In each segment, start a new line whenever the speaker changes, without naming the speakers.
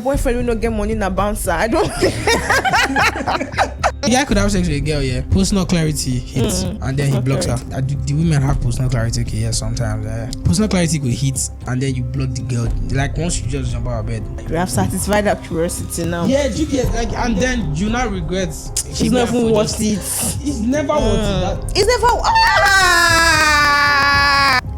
Boyfriend will not get money in a bouncer. I don't.
The guy could have sex with a girl, yeah. Personal clarity hits, and then he blocks her. The women have personal clarity, okay, yeah, sometimes. Personal clarity could hit, and then you block the girl. Like once you just jump out of bed,
You have satisfied that curiosity now.
yeah, you get like, and then you not regret.
It's not even worth it.
It's never worth it.
It's never.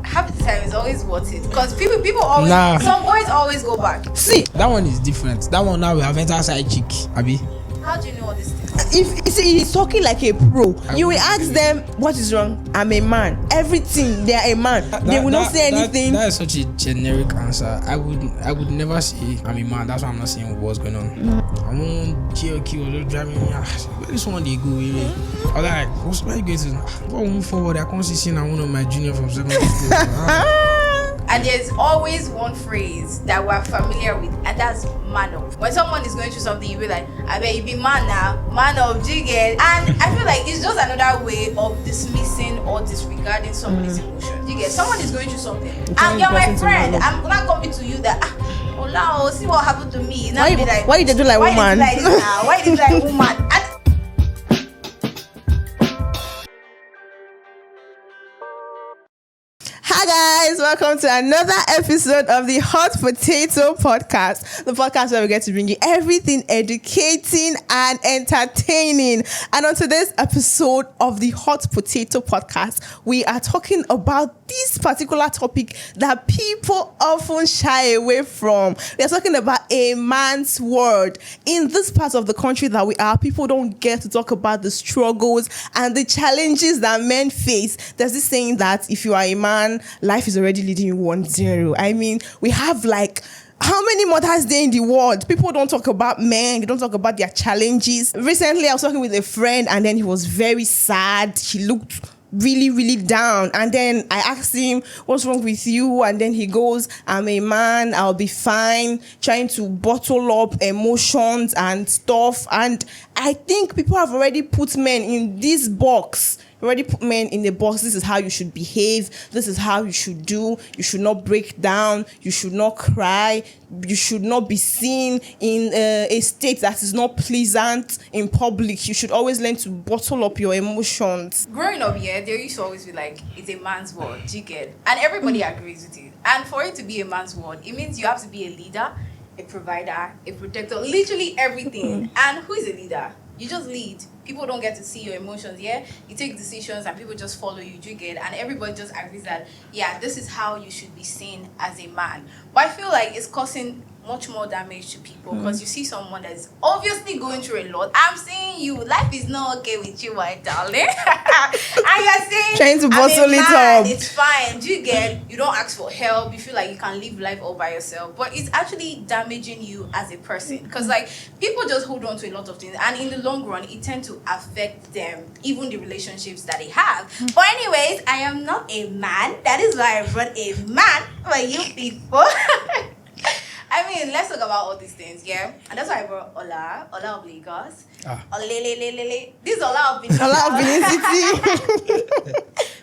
Half the time it's always worth it because people always some boys always go back.
See,
That one is different. That one now we have entered side chick, Abi.
How do you know all these things?
if you see, he's talking like a pro, you will ask them what is wrong. I'm a man. Everything, they are a man. They will not say anything.
That is such a generic answer. I would never say I'm a man. That's why I'm not saying what's going on. I want GLQ or just driving me. Where this one they go? I was like, why you going to? Going forward, I can't see one of my junior from secondary school.
And there's always one phrase that we're familiar with, and that's man up. When someone is going through something, you be like, I bet you be man now, man up, jiggle. And I feel like it's just another way of dismissing or disregarding somebody's emotions. You get someone is going through something. You're my friend. I'm not coming to you that oh, see what happened to me. Now
Why you do like woman?
Why you like this now? Why you do like woman?
Hi guys, welcome to another episode of the Hot Potato Podcast, the podcast where we get to bring you everything educating and entertaining. And on today's episode of the Hot Potato Podcast, we are talking about this particular topic that people often shy away from. We are talking about a man's world. In this part of the country that we are, people don't get to talk about the struggles and the challenges that men face. There's this saying that if you are a man, life is already leading you 1-0. I mean, we have like how many Mother's Day in the world? People don't talk about men. They don't talk about their challenges. Recently, I was talking with a friend and then he was very sad. He looked really down. And then I asked him, what's wrong with you? And then he goes, I'm a man. I'll be fine. Trying to bottle up emotions and stuff. And I think people have already put men in this box. Already put men in the box. This is how you should behave. This is how you should do. You should not break down. You should not cry. You should not be seen in a state that is not pleasant in public. You should always learn to bottle up your emotions.
Growing up, yeah, there used to always be like, it's a man's world, do you get? And everybody agrees with it. And for it to be a man's world, it means you have to be a leader, a provider, a protector, literally everything. And who is a leader? You just lead. People don't get to see your emotions, yeah? You take decisions and people just follow you, do you get? And everybody just agrees that, yeah, this is how you should be seen as a man. But I feel like it's causing much more damage to people because you see someone that's obviously going through a lot. I'm saying you, life is not okay with you, my darling. And you're saying,
trying to bottle it up.
It's fine. Do you get? You don't ask for help. You feel like you can live life all by yourself. But it's actually damaging you as a person because like people just hold on to a lot of things. And in the long run, it tends to affect them, even the relationships that they have. But anyways, I am not a man. That is why I brought a man for you people. I mean, let's talk about all these things, yeah? And that's why I brought Ola of Lagos. Olelelelele. This is Ola of Benin.
Ola of Benin City.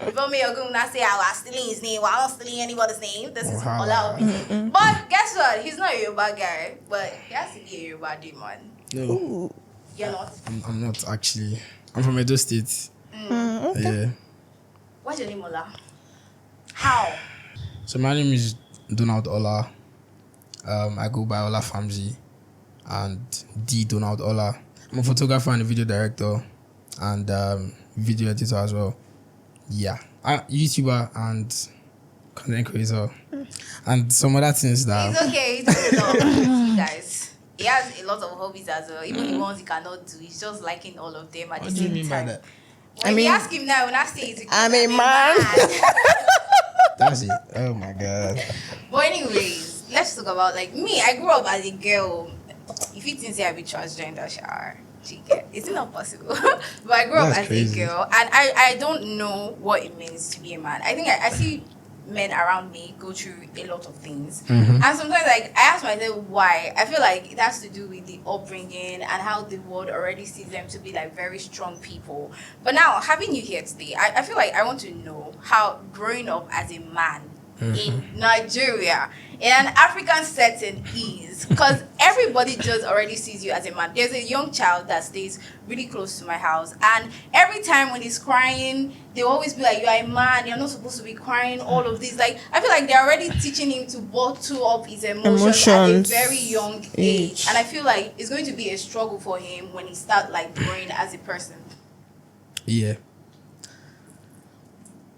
Before me, you're going to say I was stealing his name. Well, I'm not stealing anybody's name. This is Ola of Benin. But guess what? He's not a Yoruba guy, but he has to be a Yoruba demon.
No.
Ooh.
You're not?
I'm not actually. I'm from Edo State.
Okay.
Yeah.
What's your name, Ola? How?
So my name is Donald Ola. I go by Ola Famzi and D Donald Ola. I'm a photographer and a video director and video editor as well. Yeah, YouTuber and content creator and some other things that.
It's okay. He does a lot of things, you guys. He has a lot of hobbies as well. Even the ones he cannot do, he's just liking all of them at the same time. What do you mean by that? When you ask him now, when I say it,
I'm a man.
That's it. Oh my God.
But anyways, let's talk about like me. I grew up as a girl. If you didn't say I'd be transgender, it's not possible. But I grew up as a girl, and I don't know what it means to be a man. I think I see men around me go through a lot of things, and sometimes like I ask myself why. I feel like it has to do with the upbringing and how the world already sees them to be like very strong people. But now having you here today, I feel like I want to know how growing up as a man in Nigeria in an African setting is because everybody just already sees you as a man. There's a young child that stays really close to my house, and every time when he's crying, they always be like, "You are a man. You're not supposed to be crying." All of this, like, I feel like they're already teaching him to bottle up his emotions at a very young age, and I feel like it's going to be a struggle for him when he starts like growing as a person.
Yeah.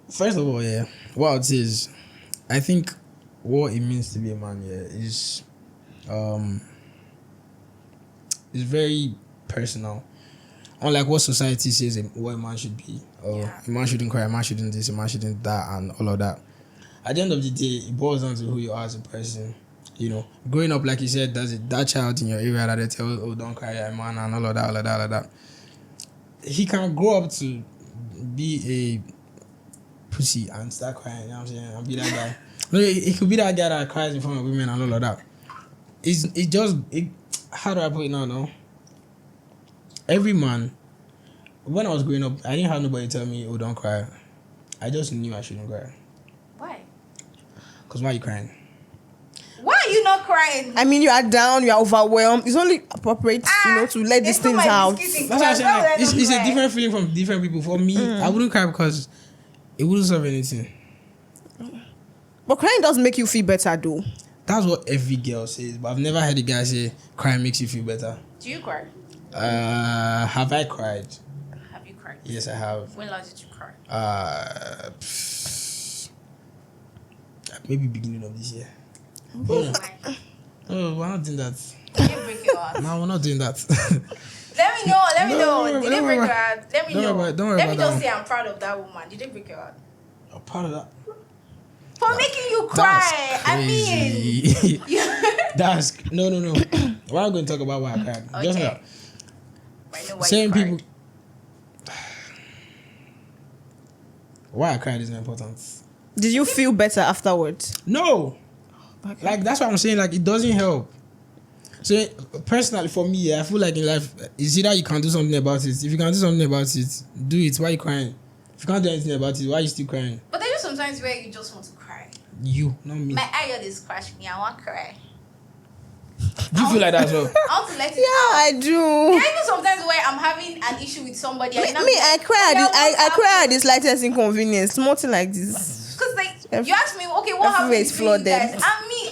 First of all, yeah, what I'd say is, I think what it means to be a man, is very personal. Unlike what society says what a man should be. A man shouldn't cry, a man shouldn't this, a man shouldn't that, and all of that. At the end of the day, it boils down to who you are as a person. You know, growing up, like you said, there's that child in your area that they tell, "Oh, don't cry, you're a man," and all of that. He can grow up to be a pussy and start crying, you know what I'm saying? And be that guy. No, it could be that guy that cries in front of women and all of that. How do I put it now? No? Every man, when I was growing up, I didn't have nobody tell me, "Oh, don't cry." I just knew I shouldn't cry.
Why?
Because why are you crying?
Why are you not crying?
I mean, you are down, you are overwhelmed. It's only appropriate, to let these things out.
That's what I'm saying. Like, it's a different feeling from different people. For me, I wouldn't cry because it wouldn't solve anything.
But crying does make you feel better, though.
That's what every girl says, but I've never heard a guy say crying makes you feel better.
Do you cry?
Have I cried?
Have you cried?
Yes, I have.
When last did you cry?
Maybe beginning of this year.
Why?
Oh, we're not doing that.
Did they break your heart?
No, we're not doing that.
Let me know.
No,
Did they break your heart? Let me know.
Don't worry
Let me
about
just
that
say I'm proud of that woman. Did they break your heart?
A part of that.
For making you cry. I mean,
That's no. We're not going to talk about why I cried.
Okay.
Just
I know why
saying
you cried.
people. Why I cried is not important.
Did you feel better afterwards?
No.
Okay.
Like, that's what I'm saying. Like, it doesn't help. So, personally, for me, I feel like in life, it's either you can do something about it. If you can do something about it, do it. Why are you crying? If you can't do anything about it, why are you still crying?
But there's just sometimes where you just want to cry.
You, not me.
My eye is crushing me. I want to cry.
Do you feel like that as well?
I want to let it
Yeah,
out.
I do.
There are even sometimes where I'm having an issue with somebody.
Me, I cry. I cry at the slightest inconvenience. Nothing like this.
Because like you ask me, okay, what happened
Everywhere is
between you
flooded.
guys?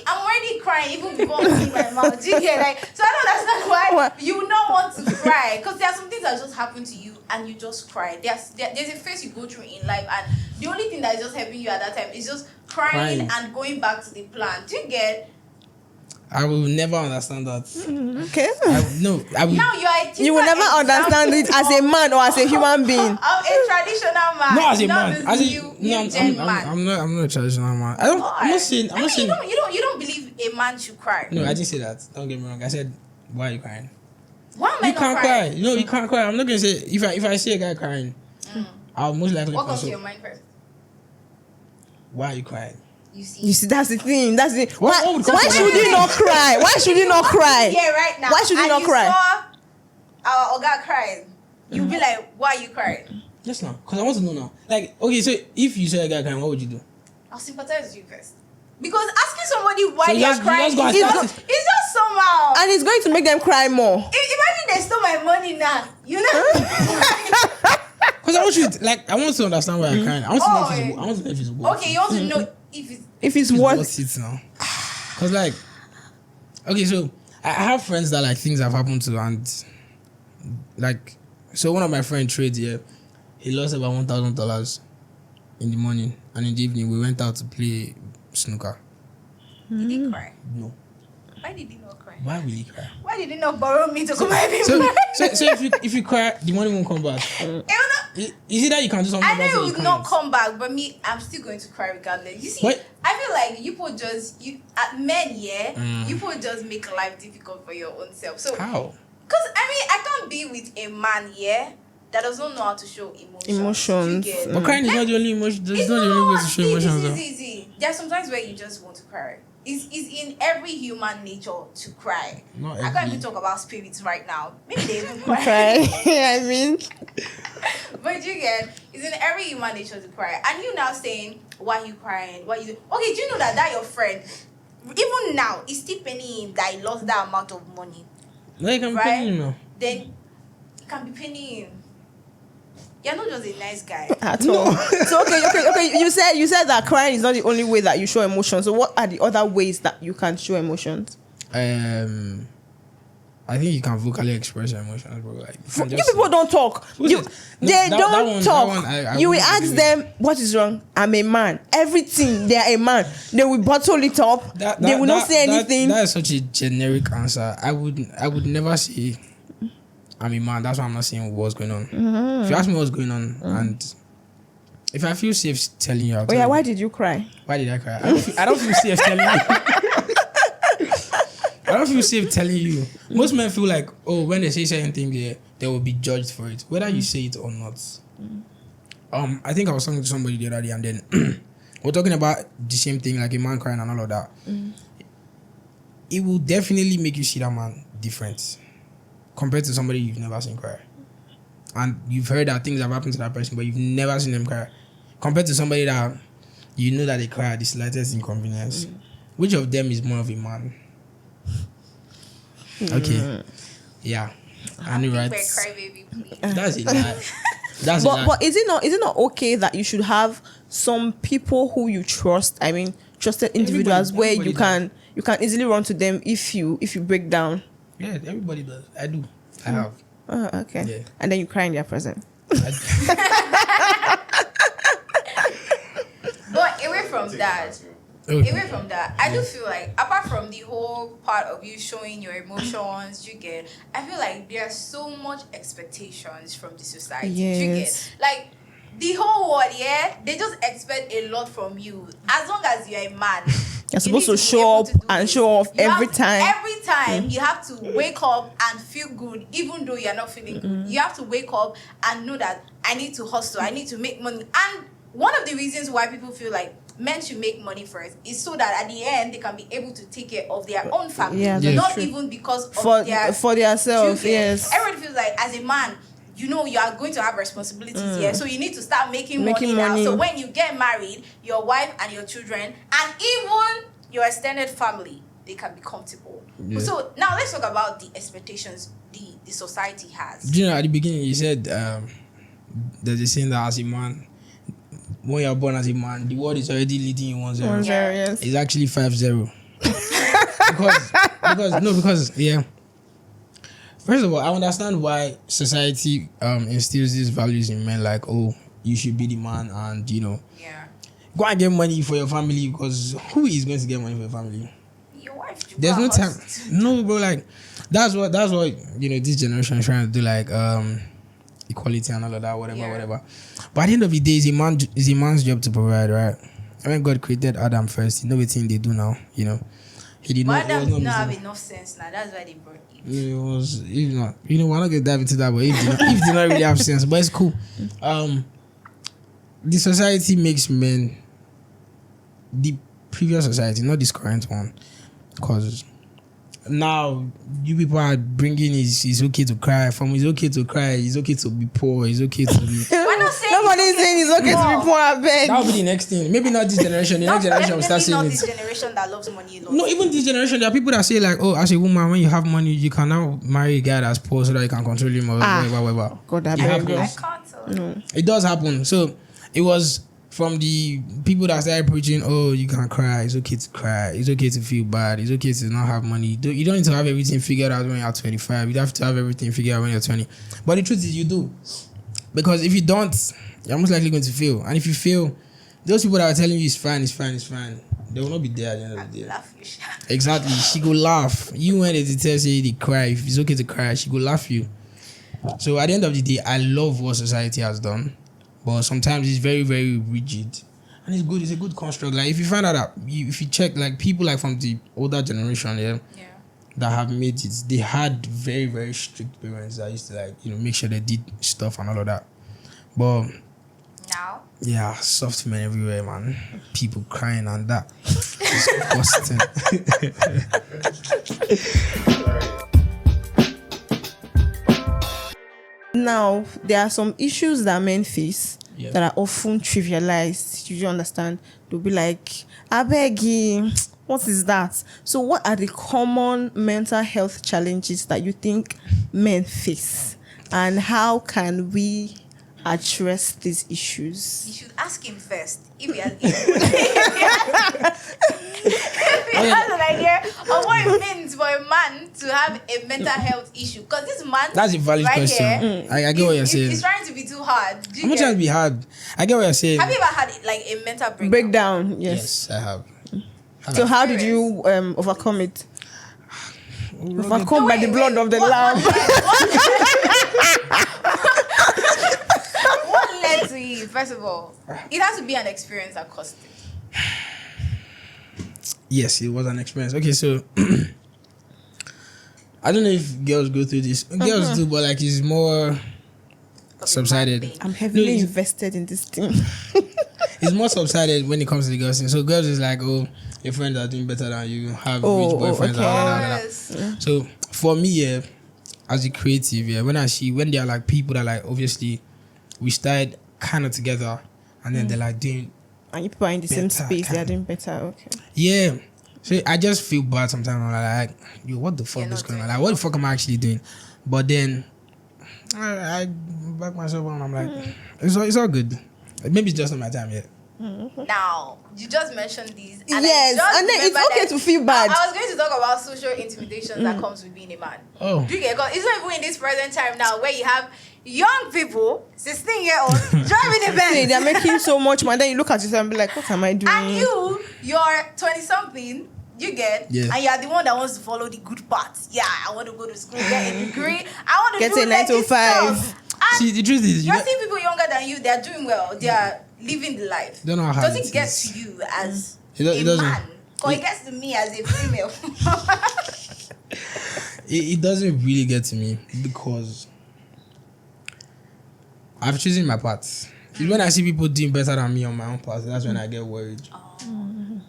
I'm already crying even before opening my mouth. Do you get like? So I don't understand why
What?
you not want to cry. Because there are some things that just happen to you and you just cry. There's a phase you go through in life, and the only thing that is just helping you at that time is just crying. And going back to the plan. Do you get?
I will never understand that.
Okay.
I will.
Now you are a
You will never understand it as a man or as a human being.
I'm a traditional man.
Not as a
not
man.
this new man.
I'm not a traditional man. I'm not saying. I'm not saying.
You don't believe a man should cry.
No, I didn't say that. Don't get me wrong. I said, why are you crying?
Why am I
You
not
can't
crying?
cry. No, you can't cry. I'm not gonna say if I see a guy crying, I'll most likely
What comes to
console.
your mind first?
Why are you crying?
You see.
You see, that's the thing. That's the
What
why.
would come
Why
to
should
your
you
mind?
not cry? Why should you not cry?
Yeah, right now.
Why should you
and
not cry?
Saw our Oga crying. You'll be like, why are you crying?
Just now, because I want to know now. Like, okay, so if you saw a guy crying, what would you do?
I'll sympathize with you first. Because asking somebody why
So
they
you
are
just- you
crying
just go and
is
start
just, it's just somehow.
And it's going to make them cry more.
Imagine they stole my money now. You know?
Because I want you to, like, I want to understand why you're crying. I want to know if
Oh,
it's. I want to know if it's worth.
Okay, you want to know if it's.
If it's
It's
worth
worth it now. Because, like, okay, so I have friends that, like, things have happened to, and, like, so one of my friends trades here, he lost about $1,000 in the morning, and in the evening we went out to play snooker.
Did he cry?
No.
Why did he not cry?
Why will he cry?
Why did he not borrow me to come help him
So,
cry?
so if you cry, the money won't come back.
It will not-
Is it that you can do something
I
about it?
know
or
it
you
would not
can't?
come back, but me, I'm still going to cry regardless. You see,
What?
I feel like you put just men, you put just make life difficult for your own self. So,
How?
because I mean, I can't be with a man, that does not know how to show
Emotions.
You get?
But crying is not the only emotion. It's
It's
not the only way to show
see,
emotions.
this
though.
is easy. There are sometimes where you just want to cry. It's in every human nature to cry.
Not
I can't
every-
even talk about spirits right now. Maybe they even cry.
cry. I mean,
But you get, it's in every human nature to cry. And you now saying, why you crying? Why you? Okay, do you know that your friend even now, it's still paining him that he lost that amount of money.
No, you can
Right?
pay him now.
Then it can be paining him. You're not just a nice guy.
At all. So okay. You said that crying is not the only way that you show emotion. So what are the other ways that you can show emotions?
I think you can vocally express your emotions, bro. Like
You people don't talk. They don't talk.
I
You will
wouldn't
ask
believe.
them what is wrong. I'm a man. Everything they are a man. They will bottle it up. They will not say anything.
That is such a generic answer. I would never say I'm a man. That's why I'm not saying what's going on. If you ask me what's going on, and if I feel safe telling you, I'll
Oh
tell
yeah,
you.
why did you cry?
Why did I cry? I don't feel safe telling you. I don't feel safe telling you. Most men feel like, oh, when they say certain things, they will be judged for it, whether you say it or not. I think I was talking to somebody the other day, and then we're talking about the same thing, like a man crying and all of that. It will definitely make you see that man different compared to somebody you've never seen cry. And you've heard that things have happened to that person, but you've never seen them cry. Compared to somebody that you know that they cry at the slightest inconvenience. Which of them is more of a man? Okay. Yeah. I knew right.
Cry baby, please.
That's a lie. That's a lie.
But is it not okay that you should have some people who you trust? I mean, trusted individuals where you
everybody
can easily run to them if you break down.
Yeah, everybody does. I do. I have.
Oh, okay.
Yeah.
And then you cry in their presence.
But away from that, I do feel like apart from the whole part of you showing your emotions, you get. I feel like there's so much expectations from the society. You
Yes.
get like the whole world, yeah. They just expect a lot from you. As long as you're a man,
You're supposed
need
to
be
show
able
up
to do
and
this.
show off
You
every
have-
time.
Every time you have to wake up and feel good, even though you're not feeling good. You have to wake up and know that I need to hustle, I need to make money. And one of the reasons why people feel like men should make money first is so that at the end they can be able to take care of their own family,
Yeah, that's
not
true.
even because of
For
their
themselves,
children.
yes.
Everybody feels like as a man, you know, you are going to have responsibilities here, so you need to start making
Making
money now.
money.
So when you get married, your wife and your children and even your extended family, they can be comfortable.
Yeah.
So now let's talk about the expectations the society has.
Do you know, at the beginning, you said there's a saying that as a man, when you're born as a man, the world is already leading you 1-0.
1-0, yes.
It's actually 5-0. because yeah. First of all, I understand why society instills these values in men, like, oh, you should be the man, and you know,
Yeah.
go and get money for your family, because who is going to get money for your family?
Your wife.
There's no time.
Hustle.
No, bro. Like that's what you know. This generation is trying to do, like equality and all of that, whatever. But at the end of the day, it's a man's job to provide, right? When God created Adam first, you know what thing they do now. You know, he did
But
not.
Adam
It
did
was
not
not
have enough sense now. That's why they brought Eve.
it was if not. You know, we're not gonna dive into that, but if did not really have sense, but it's cool. The society makes men, the previous society, not this current one, because now you people are bringing it's okay to cry. From it's okay to cry, it's okay to be poor, it's okay to be.
We're not saying
Nobody's saying it's okay to be poor, I beg.
That will be the next thing. Maybe not this generation. The next generation will start
Definitely
saying
not
it.
this generation that loves money a lot.
No, even this generation, there are people that say like, oh, as a woman, when you have money, you can now marry a guy that's poor so that you can control him or whatever.
God, I
It
beg
happens.
you.
I can't tell.
It does happen. So it was from the people that started preaching, oh, you can cry, it's okay to cry, it's okay to feel bad, it's okay to not have money. You don't need to have everything figured out when you're 25. You have to have everything figured out when you're 20. But the truth is you do. Because if you don't, you're most likely going to fail. And if you fail, those people that are telling you it's fine, they will not be there at the end of the day.
Laugh you.
Exactly. She go laugh. You when they tell say they cry, if it's okay to cry, she go laugh you. So at the end of the day, I love what society has done. But sometimes it's very, very rigid. And it's good, it's a good construct. Like if you find out that if you check like people like from the older generation, yeah, that have made it, they had very, very strict parents that used to like, you know, make sure they did stuff and all of that. But
Now,
yeah, soft men everywhere, man. People crying and that. Disgusting.
Now, there are some issues that men face
Yeah.
that are often trivialized. You understand? They'll be like, I beg you, What is that? So what are the common mental health challenges that you think men face? And how can we address these issues?
You should ask him first if he has, if he has an idea of what it means for a man to have a mental health issue. Because this man,
That's a valid
right
question.
here,
I get what you're saying.
He's trying to be too hard. Do you
I'm not
get-
trying to be hard. I get what you're saying.
Have you ever had like a mental breakdown?
Breakdown, yes.
Yes, I have.
So how did you overcome it? Overcome by the blood of the lamb.
What led to it? First of all, it has to be an experience that caused it.
Yes, it was an experience. Okay, so I don't know if girls go through this. Girls do, but like it's more subsided.
I'm heavily
No, it's-
invested in this thing.
It's more subsided when it comes to the girls thing. So girls is like, oh, your friends are doing better than you. Have rich boyfriends.
okay.
Yes.
So for me, yeah, as a creative, yeah, when there are like people that like obviously we started kind of together, and then they're like doing,
And you people are in the same
Better,
space, they are
kind
doing better. Okay.
yeah. So I just feel bad sometimes. I'm like, yo, what the fuck
You're
is
not
going on?
doing
Like, what the fuck am I actually doing? But then I back myself up and I'm like, it's all good. Maybe it's just not my time yet.
Now, you just mentioned these. And
Yes,
I just
and then it's
remember
okay
that
to feel bad.
I was going to talk about social intimidation that comes with being a man.
Oh.
Do you get it? 'Cause it's not even in this present time now where you have young people, 16-year-olds, driving a
Hey,
Benz.
they're making so much money. Then you look at yourself and be like, what am I doing?
And you're 20-something, you get,
Yeah.
and you're the one that wants to follow the good path. Yeah, I want to go to school, get a degree. I want to
Get
do
a 9 to
legit
5.
stuff. And
See, the truth is,
you're seeing people younger than you, they're doing well, they're living the life.
Don't know how
Does
it
it get
is.
to you as
It
a
doesn't.
man? Or it gets to me as a female?
it doesn't really get to me because I've chosen my path. It's when I see people doing better than me on my own path, that's when I get worried.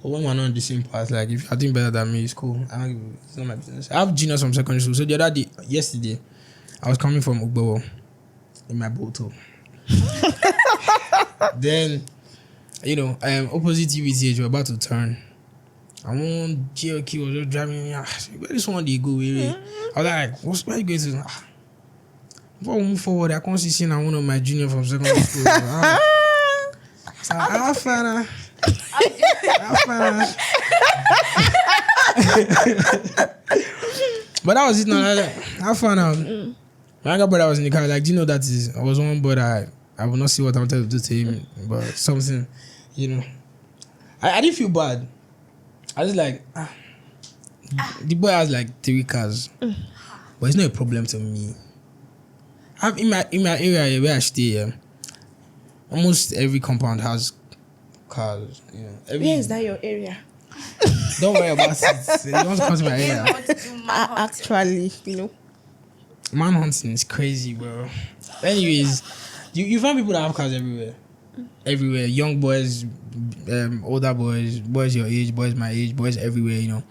But when we're not on the same path, like if you're doing better than me, it's cool. I don't give a, it's not my business. I have juniors from secondary school. So the other day, yesterday, I was coming from Ugbo in my boat. Then, opposite UVTH, we're about to turn. And one GLQ was just driving me. Where this one they go? I was like, where you going to? Before we move forward, I can't see one of my juniors from secondary school. So I found But that was it. Now, I found out. My younger brother was in the car. Like, do you know that is? I was one brother. I will not see what I wanted to do to him, but something, I didn't feel bad. I was like, the boy has like 3 cars, but it's not a problem to me. In my area where I stay, almost every compound has cars.
Where is that your area?
Don't worry about it. You want to come to my
You
area?
want to do man hunting.
Actually,
Man hunting is crazy, bro. Anyways, you find people that have cars everywhere. Everywhere. Young boys, older boys, boys your age, boys my age, boys everywhere,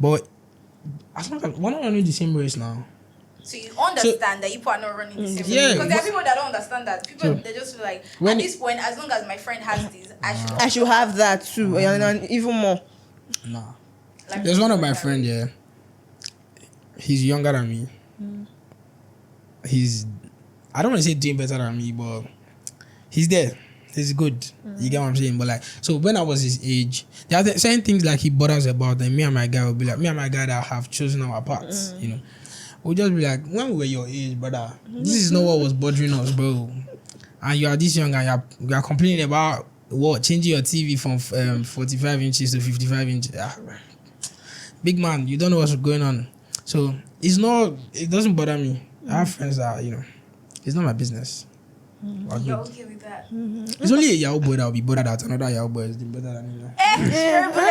But as long as we're not running the same race now.
So you understand that you people are not running the same way.
Yeah.
Because there are people that don't understand that. People,
So,
they just feel like,
when
at this point, as long as my friend has this,
I should have that too, and even more.
Nah.
Like,
There's one of my friends, yeah. He's younger than me. He's, I don't want to say doing better than me, but he's there. He's good. You get what I'm saying? But like, so when I was his age, there are certain things like he bothers about, and me and my guy will be like, me and my guy that have chosen our paths, We'll just be like, when we were your age, brother, this is not what was bothering us, bro. And you are this young and you are complaining about what? Changing your TV from 45 inches to 55 inches. Big man, you don't know what's going on. So it doesn't bother me. I have friends that, it's not my business.
you're okay with that.
It's only a Yahoo boy that will be bothered that another Yahoo boy is doing better than me.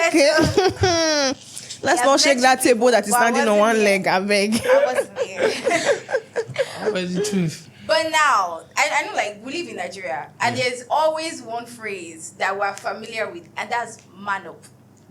Okay. Let's not shake that table that is
But I
standing on
wasn't
one
here.
leg, I beg.
I wasn't here.
But it's the truth.
But now, I know, like, we live in Nigeria, and there's always one phrase that we're familiar with, and that's man up.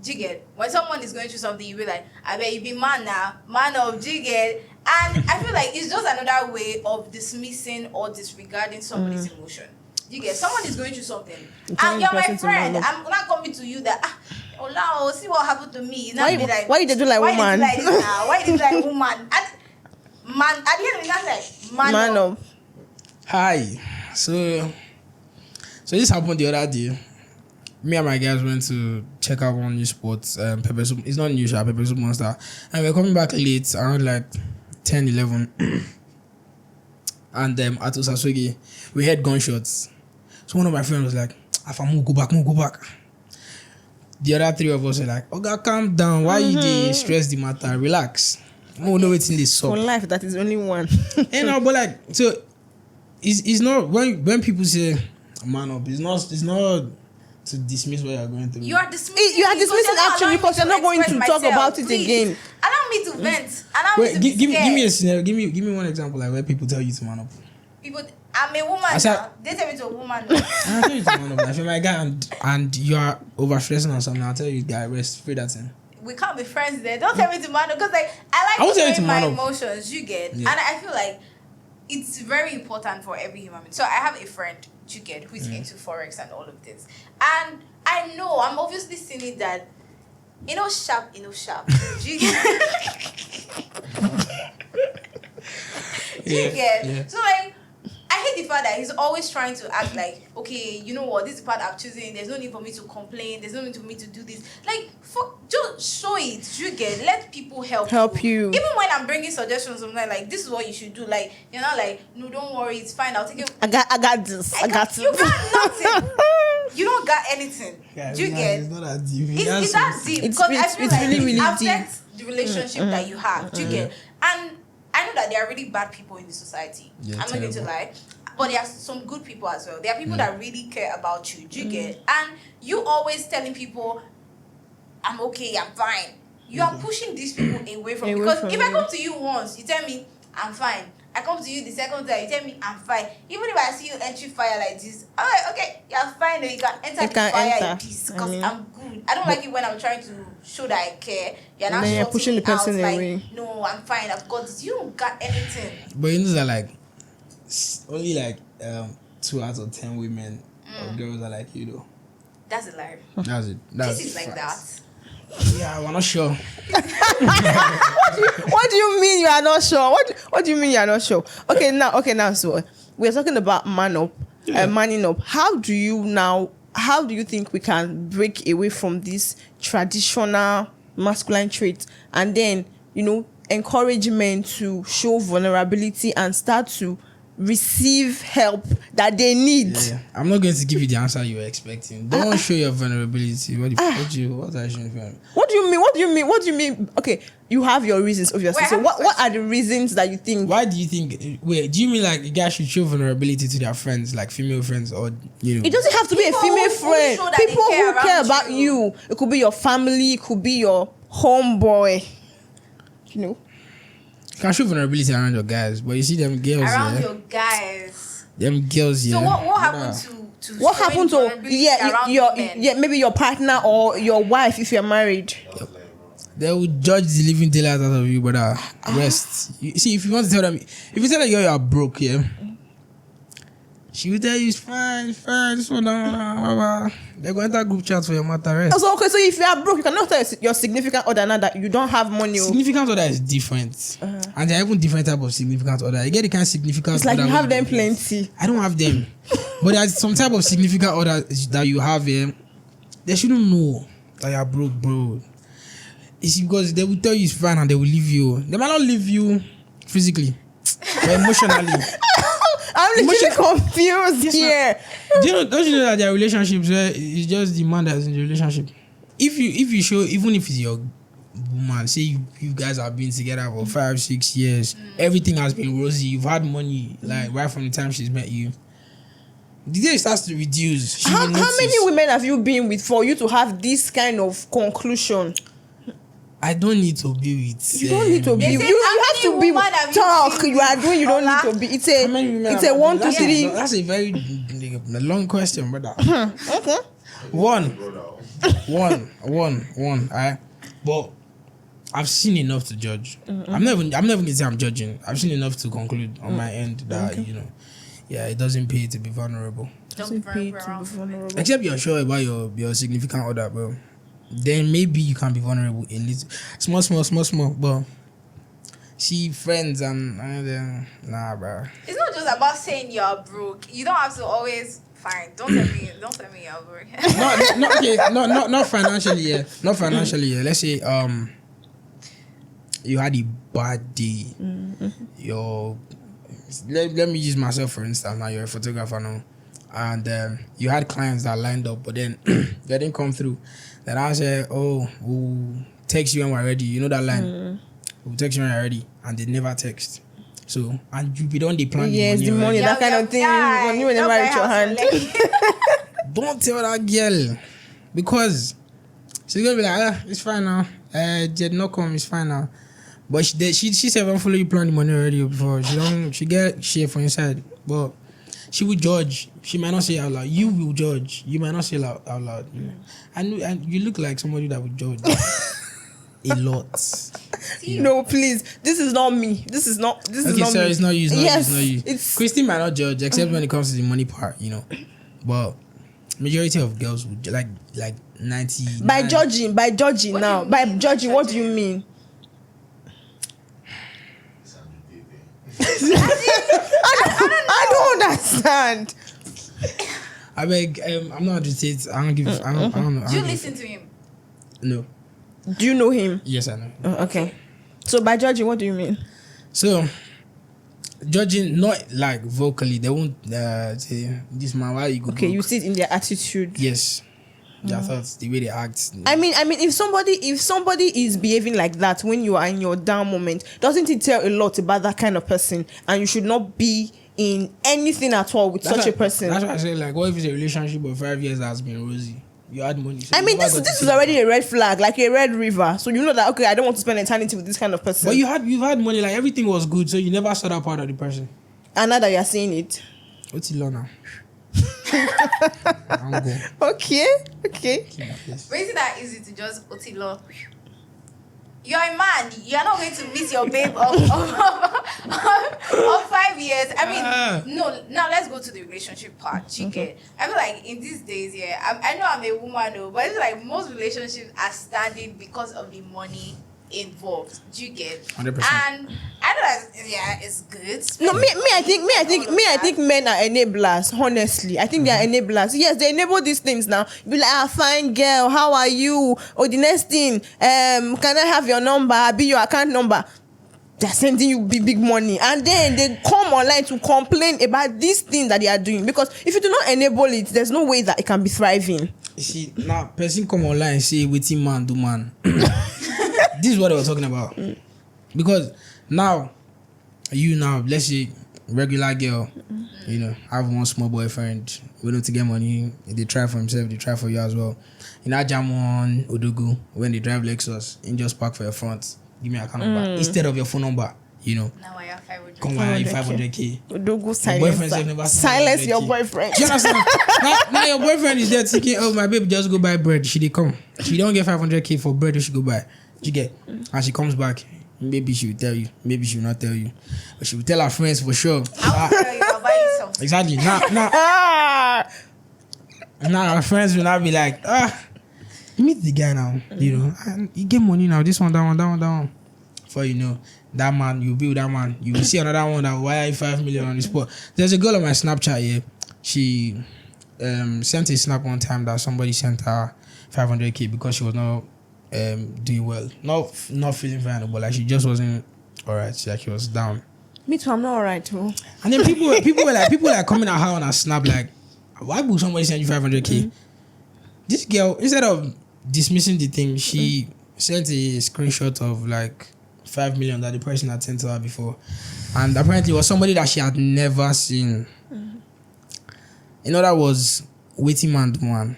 Do you get? When someone is going through something, you be like, I bet you be man now, man up, do you get? And I feel like it's just another way of dismissing or disregarding somebody's emotion. Do you get? Someone is going through something,
telling
and you're
the
my
person to man
friend.
up.
I'm not coming to you that, Ola, see what happened to me. Now be like,
why you dey do like
why
woman?
You do like this now? Why you do like woman? At the end of the day, like man up.
Hi. So this happened the other day. Me and my guys went to check out one new sport, Pepper Soup. It's not new, Pepper Soup Monster. And we're coming back late, around like 10, 11. And at Osasogi, we heard gunshots. So one of my friends was like, Afamu, go back. The other three of us were like, okay, calm down. Why you dey stress the matter? Relax. No, waiting this
For
up.
life, that is only one.
But like, so it's not when people say man up, it's not to dismiss what you're going through.
You are dismissing.
You are dismissing actually because you're not going to talk about it
Please.
again.
Allow me to vent. Allow me
Wait,
to
give
be
me a scenario. Give me one example like where people tell you to man up.
People, I'm a woman
I said-
now. They tell me to a woman.
I tell you to man up. If you're my guy and you are over stressing or something, I'll tell you, guy, rest, free that thing.
We can't be friends there. Don't tell me to man up because like I
I won't tell you
like
to
to my
man up.
emotions. You get,
Yeah.
and I feel like it's very important for every human being. So I have a friend, you get, who's into forex and all of this, and I know I'm obviously seeing it that sharp. Do you get? Do you get?
Yeah.
So like, I hate the fact that he's always trying to act like, okay, you know what, this is the part I'm choosing. There's no need for me to complain. There's no need for me to do this. Like, fuck, just show it. You get? Let people help
you.
Even when I'm bringing suggestions, I'm like, this is what you should do. Like, you're not like, no, don't worry, it's fine. I'll take it.
I got this. I got
You
it.
got nothing. You don't got anything.
Yeah,
Do you get?
It's not that deep.
It's that deep
It's-
because I
it's-
feel
it's
like
really, really
it
deep.
affects the relationship that you have. Do you get? And I know that there are really bad people in the society.
Yeah,
I'm not going to
terrible.
lie. But there are some good people as well. There are people that really care about you. Do you get? And you always telling people, I'm okay, I'm fine. You are pushing these people away from
Away
because
from
if I
you.
come to you once, you tell me, I'm fine. I come to you the second time, you tell me, I'm fine. Even if I see you entry fire like this, I'm like, okay, you're fine. You can enter
You
the
can
fire in
enter.
peace
I
because
mean-
I'm good. I don't like it when I'm trying to show that I care. You're not
And then you're
shutting
pushing
me
the person
out,
away.
like, no, I'm fine. I've got this. You don't got anything.
But you know that like only like 2 out of 10 women or girls are like you though.
That's a lie.
That's it. That's
This is like
facts.
that.
Yeah, we're not sure.
What do you mean you are not sure? What do you mean you are not sure? Okay, now, so we're talking about manning up. How do you think we can break away from this traditional masculine trait and then, encourage men to show vulnerability and start to receive help that they need?
Yeah. I'm not going to give you the answer you were expecting. Don't show your vulnerability. What are you showing for?
What do you mean? Okay, you have your reasons, obviously.
Wait, I
So
have a
what are the reasons that you think?
Why do you think? Wait, do you mean like guys should show vulnerability to their friends, like female friends, or
It doesn't have to be a
People
female
who
friend.
show that they
People
care
who care
around
about
you.
you. It could be your family. It could be your homeboy.
You can show vulnerability around your guys, but you see them girls,
Around your guys.
them girls,
So
yeah.
what happened to
What
showing
happened to
vulnerability around women?
maybe your partner or your wife if you're married?
They will judge the living daylight out of you, brother. Rest. You see, if you want to tell them, if you tell a girl you are broke, yeah, she will tell you it's fine, so down. They're going to enter group chat for your matter. Rest.
So if you are broke, you cannot tell your significant other now that you don't have money.
Significant other is different, and there are even different type of significant other. You get the kind of significant.
It's like
other
you have
where
them plenty.
I don't have them, but there's some type of significant other that you have. They shouldn't know that you are broke, bro. It's because they will tell you it's fine and they will leave you. They might not leave you physically, but emotionally.
I'm literally confused here.
Don't you know that there are relationships where it's just the man that's in the relationship? If you show, even if it's your woman, say you guys have been together for 5-6 years, everything has been rosy, you've had money like right from the time she's met you. The day it starts to reduce, she
How
will notice.
many women have you been with for you to have this kind of conclusion?
I don't need to be with.
You don't need to be.
They
You
say,
have
how
to
many
be.
women have you
Talk.
been
You are doing. You don't
Ola?
need to be. It's
How many women
a
have
1, 2,
that's
3.
That's a very long question, brother.
Okay.
One. But I've seen enough to judge. I'm never gonna say I'm judging. I've seen enough to conclude on my end that it doesn't pay to be vulnerable.
Don't be very around women.
Except you're sure about your significant other, bro. then maybe you can be vulnerable a little. Small. But see, friends and then nah, bro.
It's not just about saying you're broke. You don't have to always fine. Don't tell me you're broke.
Not financially. Yeah, not financially. Yeah. Let's say you had a bad day. Let me use myself for instance. Now you're a photographer now, and you had clients that lined up, but then they didn't come through. Then I said, "Oh, we'll text you when we're ready." You know that line? We'll text you when we're ready, and they never text. So and you be done the plan.
Yes, the money, that kind of thing. Money will never reach your hand.
Don't tell that girl, because she's gonna be like, it's fine now. Did not come, it's fine now. But she said, "I'm follow you plan the money already before." She get shit for inside, but she will judge. She might not say it out loud. You will judge. You might not say it out loud. And you look like somebody that would judge a lot.
No, please. This is not me. This is not
Okay,
not
sorry,
me.
it's not you. It's not
Yes,
you. It's not you.
it's-
Christine might not judge, except when it comes to the money part, But majority of girls would like 90.
By judging
What do
now.
you
By
mean
judging,
by
what do you
judging?
mean? I don't understand.
I beg, I'm not agitated. I don't give. I don't know.
Do you listen to him?
No.
Do you know him?
Yes, I know.
Okay. So by judging, what do you mean?
So, judging not like vocally, they won't say this man why you go.
Okay,
broke?"
you see it in their attitude.
Yes, their thoughts, the way they act.
I mean, if somebody is behaving like that when you are in your down moment, doesn't it tell a lot about that kind of person? And you should not be in anything at all with such a person.
That's why I say, like, what if it's a relationship of 5 years that has been rosy? You had money. So
I mean,
you never got
this
to
is
see
already
that.
a red flag, like a red river. So you know that, okay, I don't want to spend eternity with this kind of person.
But you've had money, like everything was good, so you never saw that part of the person.
And now that you're seeing it.
What's it now? I'm going.
Okay.
But isn't that easy to just Otilo? You're a man. You're not going to miss your babe of 5 years. I mean, no. Now let's go to the relationship part. Chicken. I feel like in these days, I know I'm a woman, though, but it's like most relationships are standing because of the money involved. Do you get?
100%.
And I know that it's good.
No, I think men are enablers. Honestly, I think they are enablers. Yes, they enable these things now. Be like, fine girl, how are you? Or the next thing, can I have your number? Be your account number. They're sending you big money, and then they come online to complain about these things that they are doing. Because if you do not enable it, there's no way that it can be thriving.
You see, now person come online and say, "Waiting man, do man." This is what they were talking about. Because now, let's say regular girl, have one small boyfriend, willing to get money, they try for himself, they try for you as well. In that jam on Odogu, when they drive Lexus, in just park for your front, give me a account number instead of your phone number,
Now I have 500.
Come on, 500K.
Odogu
Silence
your boyfriend.
Do you understand? now your boyfriend is there thinking, oh, my baby just go buy bread. She dey come. She don't get 500K for bread, she go buy. You get? And she comes back. Maybe she will tell you. Maybe she will not tell you. But she will tell her friends for sure.
I'll tell you, I'll buy you something.
Exactly. Now our friends will not be like, meet the guy now. And you get money now. This one, that one. For that man, you build that man. You will see another one that wire 5 million on the spot. There's a girl on my Snapchat here. She sent a snap one time that somebody sent her 500K because she was not doing well. Not feeling fine, but like she just wasn't alright. She was down.
Me too, I'm not alright too.
And then people were coming at her on a snap like, why would somebody send you 500K? This girl, instead of dismissing the thing, she sent a screenshot of like 5 million that the person had sent to her before, and apparently it was somebody that she had never seen. That was waiting man to man,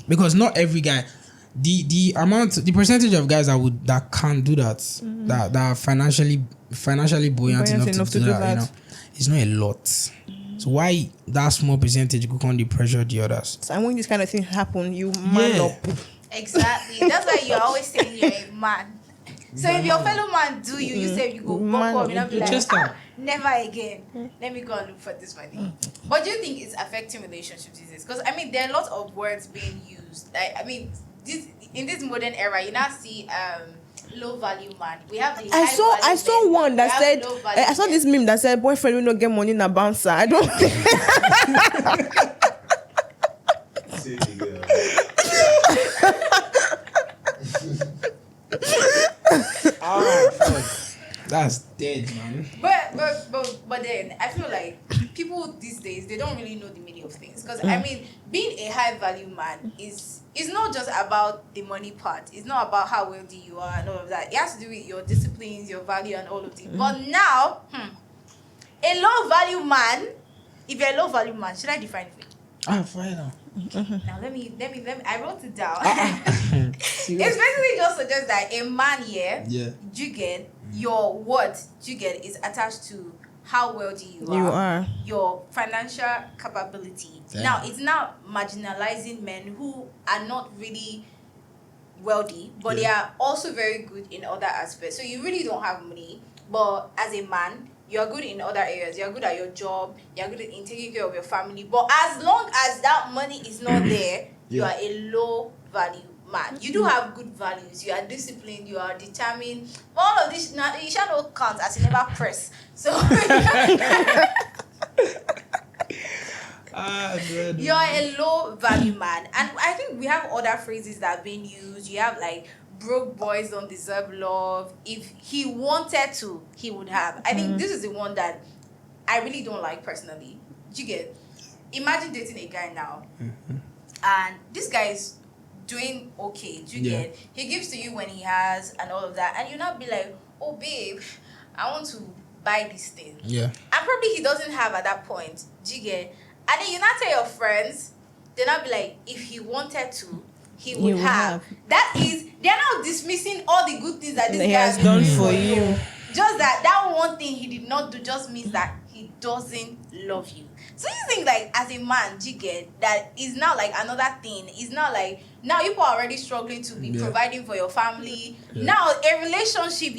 because not every guy, the percentage of guys that can do that, that are financially buoyant enough to do that, it's not a lot. So why that small percentage could come the pressure the others?
So when this kind of thing happen, you man up.
Exactly. That's why you're always saying you're a man. So if your fellow man do you say you go buck up, be like, never again. Let me go and look for this money. But do you think it's affecting relationships these days? Because there are lots of words being used. in this modern era, you now see low value man. We have the
I saw one that said I saw
men.
this meme that said boyfriend will not get money na bouncer. I don't
City girl.
That's dead, man.
But then I feel like people these days, they don't really know the meaning of things. Because I mean, being a high value man is not just about the money part. It's not about how wealthy you are and all of that. It has to do with your disciplines, your value, and all of this. But now, a low value man. If you're a low value man, should I define it for you?
Fine now.
Now let me. I wrote it down. It's basically just suggest that a man here, you get your worth, you get is attached to how wealthy you are, your financial capability.
Yeah.
Now it's not marginalizing men who are not really wealthy, but they are also very good in other aspects. So you really don't have money, but as a man, you are good in other areas. You are good at your job. You are good in taking care of your family. But as long as that money is not there, you are a low value man. You do have good values. You are disciplined. You are determined. But all of this, you shall not count as you never press. So you are a low value man. And I think we have other phrases that have been used. You have like, broke boys don't deserve love. If he wanted to, he would have. I think this is the one that I really don't like personally. Do you get? Imagine dating a guy now, and this guy is doing okay. Do you get? He gives to you when he has and all of that, and you not be like, oh babe, I want to buy this thing.
Yeah.
And probably he doesn't have at that point. Do you get? And then you not tell your friends, they not be like, if he wanted to, he would have. That is, they're now dismissing all the good things that this guy
has done for you.
Just that one thing he did not do just means that he doesn't love you. So you think like as a man, you get that is now like another thing. It's not like now people are already struggling to be providing for your family. Now a relationship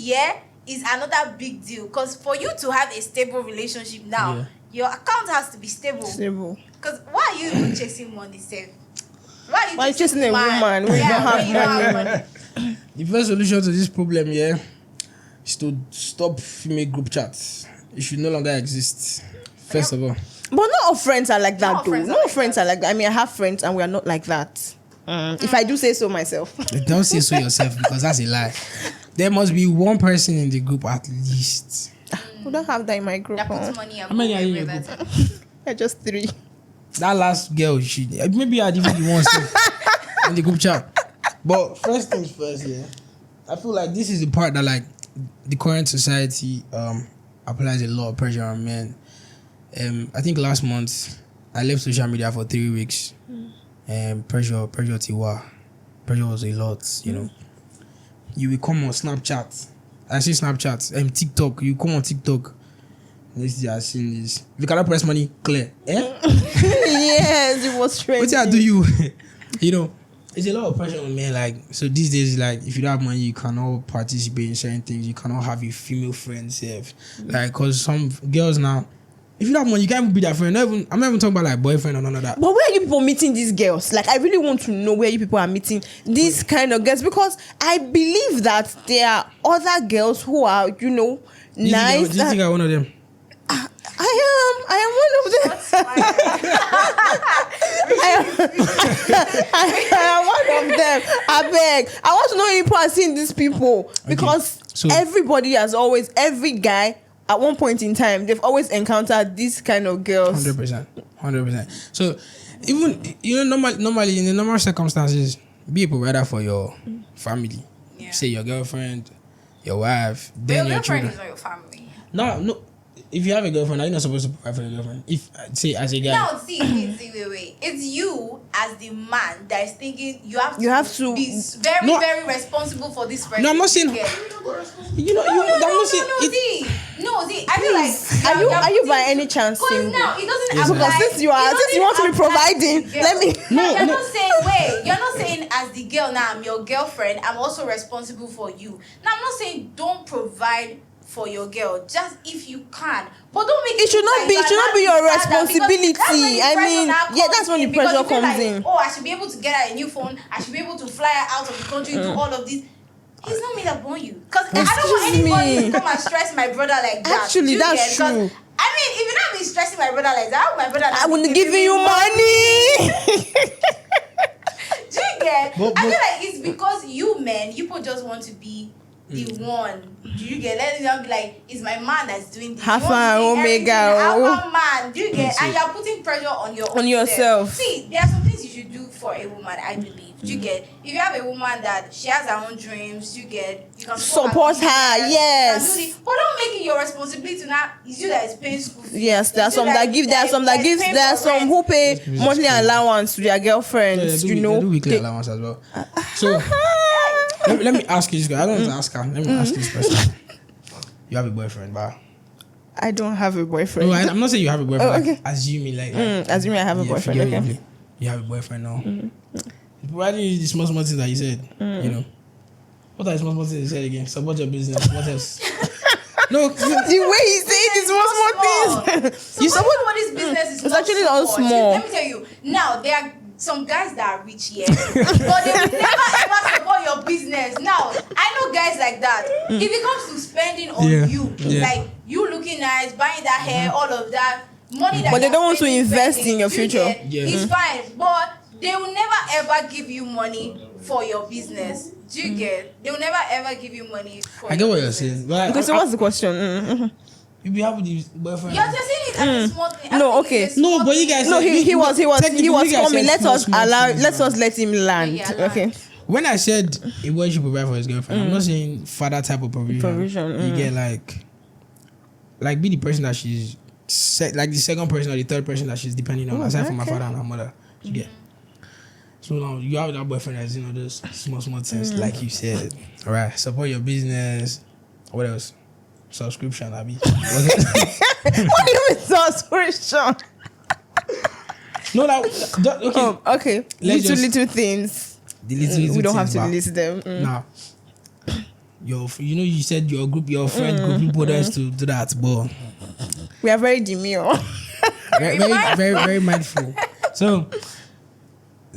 is another big deal, because for you to have a stable relationship now, your account has to be stable. Because why are you even chasing money, Seth? Why are you chasing
a woman when you don't have
money?
The first solution to this problem, is to stop female group chats. It should no longer exist. First of all.
But not all friends are like that,
Not all
though.
friends
Not
are
all
like
friends
that.
are like that. I mean, I have friends and we are not like that. If I do say so myself.
Don't say so yourself, because that's a lie. There must be one person in the group at least.
We don't have that in my group.
That puts
Huh?
money.
How many are in your
with
group?
it.
Just 3.
That last girl, maybe I'd even the one in the group chat. But first things first, I feel like this is the part that like the current society applies a lot of pressure on men. I think last month I left social media for 3 weeks. Pressure tiwa. Pressure was a lot, you know. You will come on Snapchat. I say Snapchat. TikTok. You come on TikTok. This is seeing this. If you cannot press money, clear.
Yes, it was strange.
What do you? You know, it's a lot of pressure on men. Like, so these days, like, if you don't have money, you cannot participate in certain things. You cannot have a female friend, safe. Like, cause some girls now, if you don't have money, you can't even be their friend. I'm not even talking about like boyfriend or none of that.
But where are you people meeting these girls? Like, I really want to know where you people are meeting these kind of girls, because I believe that there are other girls who are,
Do you
nice.
think I'm one of them?
I am one of them. I am one of them. I beg. I want to know if people are seeing these people, because
So-
everybody has always, every guy at one point in time, they've always encountered these kind of girls.
100%. So, even normally in the normal circumstances, be a provider for your family.
Yeah.
Say your girlfriend, your wife,
Your
then your
girlfriend
children.
is not your family.
No. If you have a girlfriend, are you not supposed to provide for your girlfriend? If say as a guy.
No, see, wait. It's you as the man that is thinking you have to be very,
No.
very responsible for this person.
No, I'm not saying.
Yeah.
You know, I'm not saying.
See, I feel like
Are you by any chance
because
single?
now it doesn't
Yes,
apply.
Because since you want to be providing, let me.
You're not saying you're not saying as the girl now I'm your girlfriend, I'm also responsible for you. Now I'm not saying don't provide for your girl, just if you can. But don't make
It should not be. It should not be your responsibility. That's when the pressure comes in.
Oh, I should be able to get her a new phone. I should be able to fly her out of the country, do all of this. He's not me that born you. Because I don't want anybody to come and stress my brother like that.
Actually, that's true.
I mean, if you're not be stressing my brother like that, how my brother
I wouldn't give you money.
Do you get? I feel like it's because you men, you people just want to be the one. Do you get? Let it not be like, it's my man that's doing this.
Alpha and Omega.
Alpha man. Do you get? And you're putting pressure on
yourself.
See, there are some things you should do for a woman, I believe. Do you get? If you have a woman that she has her own dreams, you get, you can
support her. Yes.
But don't make it your responsibility to now. It's you that is paying school fees.
Yes, there are some that give. There are some that give. There are some who pay monthly allowance to their girlfriends.
They do weekly allowance as well. So let me ask you this guy. I don't want to ask her. Let me ask this person. You have a boyfriend, but
I don't have a boyfriend.
no, I'm not saying you have a boyfriend.
Oh, okay.
Like, assuming like
assuming I have a boyfriend. Okay.
You have a boyfriend now. Providing you the small things that you said, you know. What are the small things you said again? Support your business. What else? No,
The way he said it is small things.
So you support somebody's business is
It's
not
actually not
support.
small.
Let me tell you. Now there are some guys that are rich here, but they will never ever support your business. Now I know guys like that. If it comes to spending on you, like you looking nice, buying that hair, all of that money that,
But they
you're
don't want to
spending,
invest in your future.
It's fine, but they will never ever give you money for your business. Do you get? They will never ever give you money for.
I get what you're saying. But
Okay, so what's the question?
you be having the boyfriend.
You're just saying it as a small thing.
No, okay.
No, but you guys.
No,
said-
he was
technically, you guys
coming.
said small
Let him land.
Yeah,
Okay.
When I said a boy should provide for his girlfriend, I'm not saying father type of provision. You get like be the person that she's like the second person or the third person that she's depending on, aside from my father and her mother. You get. So now you have that boyfriend that's those small things, like you said. All right, support your business. What else? Subscription, Abby.
What do you mean subscription?
No, okay.
Okay. Little things.
The little
We don't have
things,
to
but
list them.
Now, you said your friend group put us to do that, but
We are very demure.
very mindful. So,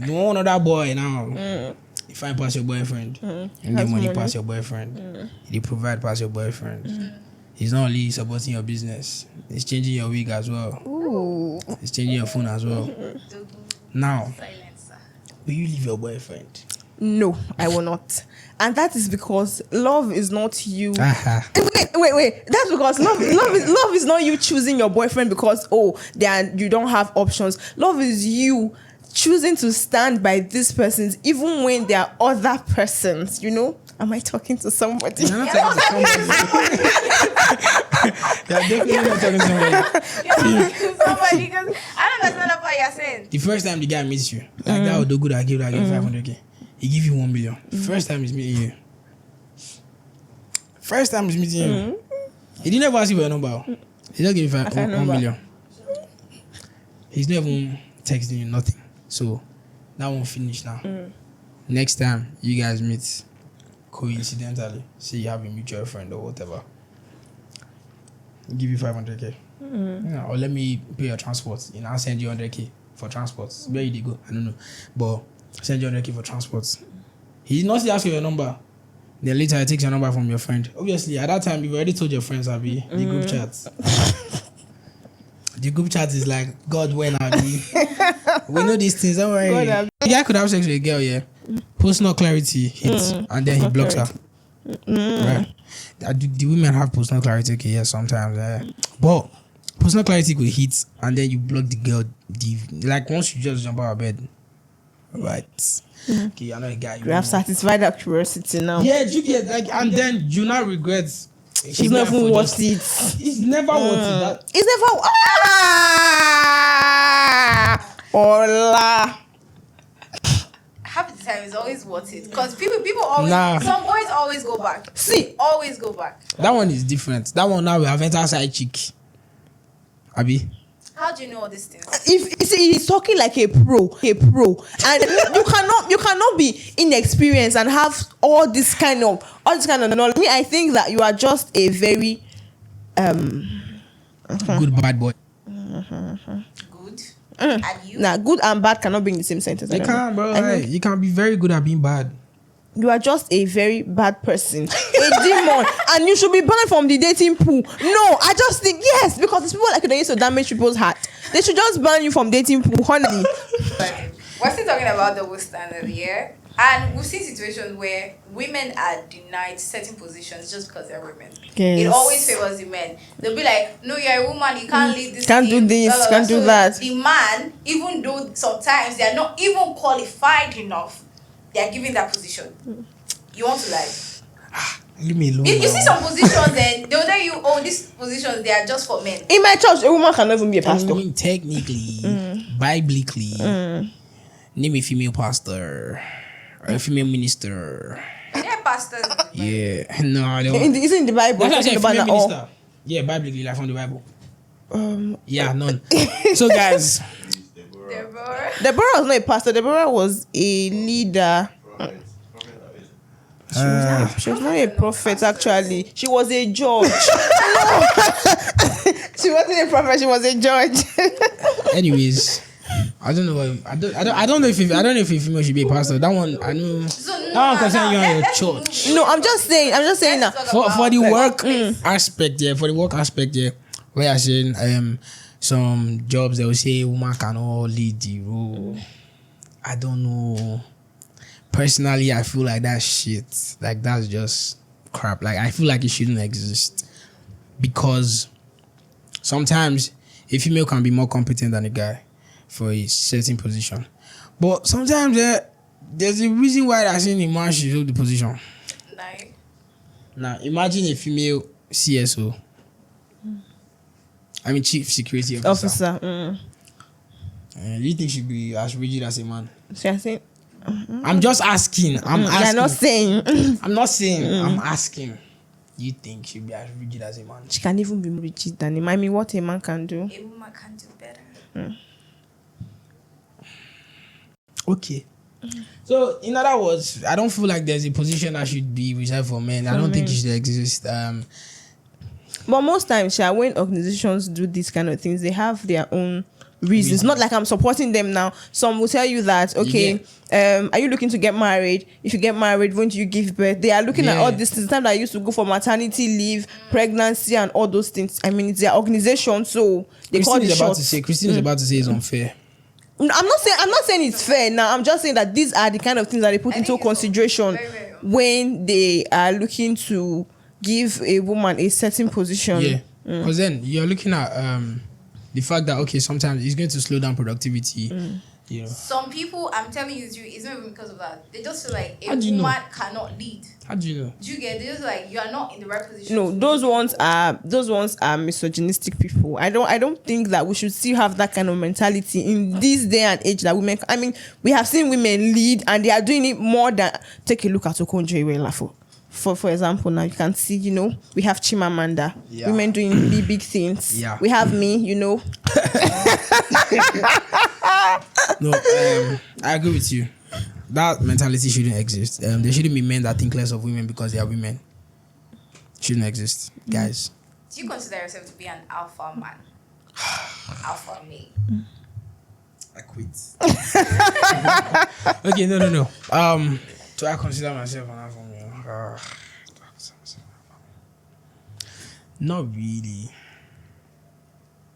you want another boy now. You find past your boyfriend, and the money past your boyfriend. You provide past your boyfriend. He's not only supporting your business; he's changing your wig as well.
Ooh.
He's changing your phone as well. Now,
Silencer.
will you leave your boyfriend?
No, I will not. And that is because love is not you.
Aha.
Wait. That's because love is not you choosing your boyfriend because you don't have options. Love is you choosing to stand by these persons even when there are other persons, you know? Am I talking to somebody?
You're not talking to somebody. You're definitely not talking to somebody.
Somebody, because I don't understand what you're saying.
The first time the guy meets you, like that would do good, I give 500k. He give you 1 million. First time he's meeting you. First time he's meeting you. He didn't ever ask you for your number. He just gave you 1 million. He's not even texting you, nothing. So that won't finish now. Next time you guys meet, coincidentally, say you have a mutual friend or whatever, give you 500k. Yeah, or let me pay your transport. I'll send you 100k for transport. Where you go? I don't know. But send you 100k for transport. He did not still ask you your number. Then later he takes your number from your friend. Obviously, at that time you've already told your friends, Abby, the group chat. The group chat is like, God, when Abby? We know these things, don't worry. The guy could have sex with a girl, yeah. Personal clarity hits, and then he blocks her. Right? The women have personal clarity, okay, yeah, sometimes. But personal clarity could hit, and then you block the girl. Like once you just jump out of bed, right? Okay, you're not a guy.
You have satisfied that curiosity now.
Yeah, you get like, and then you now regret.
She's not even worth it.
It's never worth it. That
It's never. Hola.
Half the time it's always worth it because people always some boys always go back.
See,
Always go back.
that one is different. That one now we have entered side chick. Abi.
How do you know all these things?
he's talking like a pro, and you cannot be inexperienced and have all this kind of knowledge. Me, I think that you are just a very
Good bad boy.
Good. And you?
Nah, good and bad cannot be in the same sentence. I
You
don't know.
can't, bro.
I know.
Hey, you can be very good at being bad.
You are just a very bad person, a demon, and you should be banned from the dating pool. No, I just think yes, because it's people like you that used to damage people's heart. They should just ban you from dating pool, honey.
We're still talking about double standard, yeah? And we've seen situations where women are denied certain positions just because they're women.
Yes.
It always favors the men. They'll be like, no, you're a woman, you can't lead this
Can't do
team,
this,
blah, blah,
can't
blah."
do
So
that.
The man, even though sometimes they're not even qualified enough, they're given that position. You want to like...
Leave me alone.
You see
now.
some positions then, they'll tell you, oh, these positions, they are just for men.
In my church, a woman can never be a
I
pastor.
mean, technically, biblically, name a female pastor or a female minister.
Yeah, pastors.
Yeah, no, I don't.
Is it in the Bible?
That's what I said,
Talking about
female
that all.
minister. Yeah, biblically, like from the Bible. Yeah, none. So, guys,
Deborah.
Deborah was not a pastor. Deborah was a leader. She was not a prophet, actually. She was a judge. No. She wasn't a prophet. She was a judge.
anyways, I don't know. I don't know if a female should be a pastor. That one, I know.
So,
That one concern you and your church.
No, I'm just saying that.
For the work aspect, yeah. For the work aspect, yeah. Where I saying some jobs they will say woman cannot lead the role. I don't know. Personally, I feel like that shit. Like that's just crap. Like I feel like it shouldn't exist because sometimes a female can be more competent than a guy for a certain position, but sometimes there's a reason why they're saying a man should hold the position.
Like,
Now, imagine a female CSO. I mean, chief security officer.
Officer.
Do you think she'd be as rigid as a man?
So I think
I'm just asking. I'm
you're
asking.
not saying
I'm not saying. I'm asking. You think she'd be as rigid as a man?
she can even be more rigid than him. I mean, what a man can do.
a woman can do better.
Okay. So, in other words, I don't feel like there's a position that should be reserved for men. I don't think it should exist.
But most times, when organizations do these kind of things, they have their own reasons. Not like I'm supporting them now. Some will tell you that, okay, are you looking to get married? If you get married, when do you give birth? They are looking at all these things. The time that I used to go for maternity leave, pregnancy, and all those things. I mean, it's their organization, so they call
Christine
the
is about
shots.
to say. Christine is about to say it's unfair.
I'm not saying it's fair now. I'm just saying that these are the kind of things that they put
I
into
think it's
consideration
very, very
when they are looking to give a woman a certain position.
Yeah, because then you're looking at the fact that okay, sometimes it's going to slow down productivity. You know,
Some people, I'm telling you, it's not even because of that. They just feel like a
How do you know?
woman cannot lead.
how do you know?
Do you get? They're just like you are not in the right position.
No,
to
those
lead.
ones are misogynistic people. I don't think that we should still have that kind of mentality in this day and age that women. I mean, we have seen women lead and they are doing it more than. Take a look at Okonjo Iweala for example. Now you can see, we have Chimamanda,
Yeah.
women doing big things.
Yeah.
We have me,
No, I agree with you. That mentality shouldn't exist. There shouldn't be men that think less of women because they are women. Shouldn't exist, guys.
Do you consider yourself to be an alpha man? Alpha male.
I quit. Okay, no. Do I consider myself an alpha male? Not really.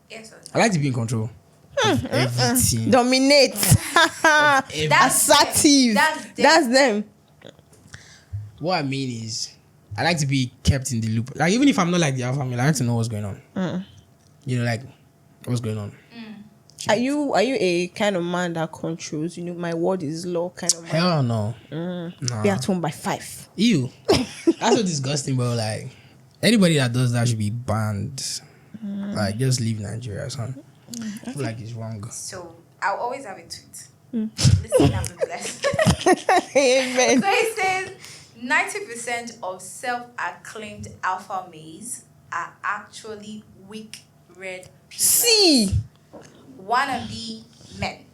Yes. Or no?
I like to be in control of everything.
dominate.
Everything.
Assertive. That's them.
What I mean is, I like to be kept in the loop. Like even if I'm not like the alpha male, I like to know what's going on. Like what's going on.
Are you a kind of man that controls? My word is law kind of man.
Hell no. Nah.
Be at home by 5.
Ew. That's so disgusting, bro. Like anybody that does that should be banned. Like just leave Nigeria, son. I feel like it's wrong.
So I'll always have a tweet. Listen, I'm blessed.
Amen.
So it says 90% of self-acclaimed alpha males are actually weak-red people.
See.
Wannabe men.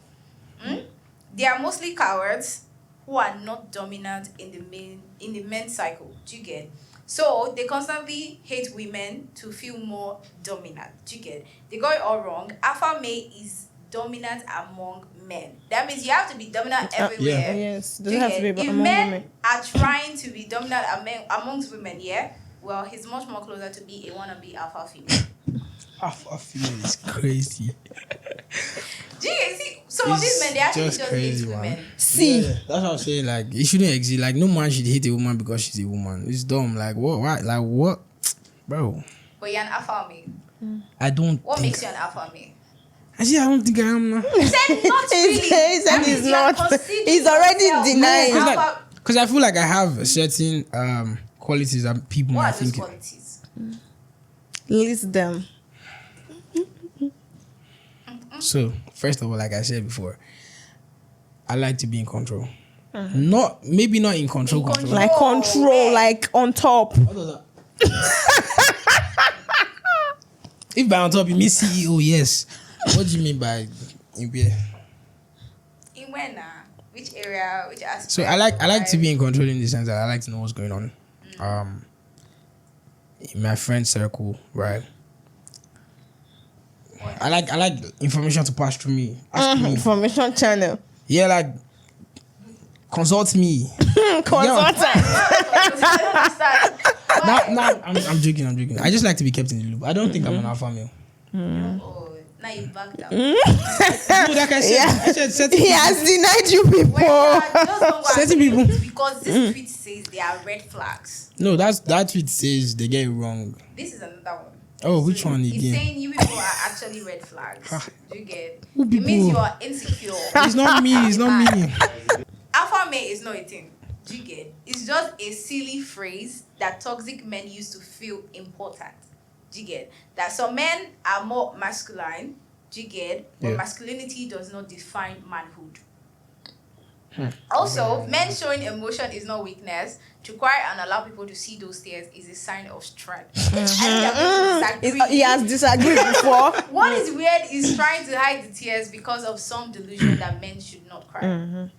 They are mostly cowards who are not dominant in the men's cycle. Do you get? So they constantly hate women to feel more dominant. Do you get? They got it all wrong. Alpha male is dominant among men. That means you have to be dominant everywhere.
Yes,
Do you
doesn't have to
get?
be
If
among
men
women.
are trying to be dominant amongst women, yeah, well, he's much more closer to be a wannabe alpha female.
Alpha female is crazy.
Do you see? Some of these men, they actually just
crazy,
hate
man.
women.
See,
Yeah, that's what I'm saying. Like, it shouldn't exist. Like, no man should hate a woman because she's a woman. It's dumb. Like, what? Why? Like, what? Bro,
But you're an alpha male.
I don't
What
think...
makes you an alpha male?
Actually, I don't think I am now.
He said not really.
he said
That means
he's
you are
not.
considering
He's already
yourself
denying.
as
Like,
alpha.
because I feel like I have certain qualities that people
What
might
are those
think...
qualities?
List them.
So, first of all, like I said before, I like to be in control. Maybe not in control.
In control.
Like control,
where?
like on top.
What does that? If by on top you mean CEO, yes. What do you mean by in where?
In where now? Which area? Which aspect?
So I like to be in control in the sense that I like to know what's going on. In my friend circle, right? I like information to pass through me. Ask me.
Information channel.
Yeah, like consult me.
Consultant.
I don't understand. Why?
I'm joking. I just like to be kept in the loop. I don't think I'm an alpha male.
Oh, now you backed out.
No, like I said,
Yeah.
I said certain
He has denied you
Well,
before.
just don't go
Certain
and
people-
tweet because this tweet says they are red flags.
No, that tweet says they get it wrong.
This is another one.
Oh, which one
It's
again?
saying you people are actually red flags. Do you get?
Who
It means
people?
you are insecure.
It's not me. It's not me.
Alpha male is not a thing. Do you get? It's just a silly phrase that toxic men use to feel important. Do you get? That some men are more masculine. Do you get? But
Yeah.
masculinity does not define manhood. Also, men showing emotion is not weakness. To cry and allow people to see those tears is a sign of strength. I think I'm going to disagree.
He has disagreed before.
What is weird is trying to hide the tears because of some delusion that men should not cry.
I